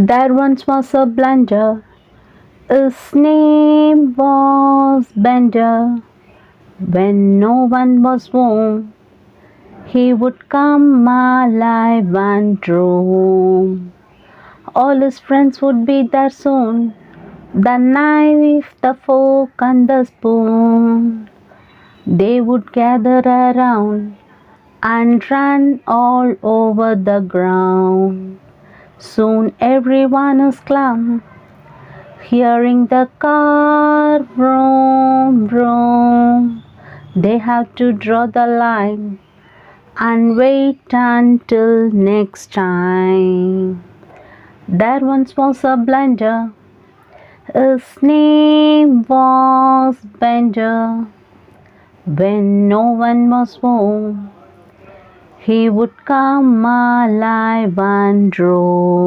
There once was a blender. His name was Bender. When no one was home, he would come alive and roam. All his friends would be there soon. The knife, the fork, and the spoon. They would gather around and run all over the ground. Soon everyone is glum, hearing the car vroom vroom. They have to draw the line and wait until next time. There once was a blender. His name was Bender. When no one was home, he would come alive and roam.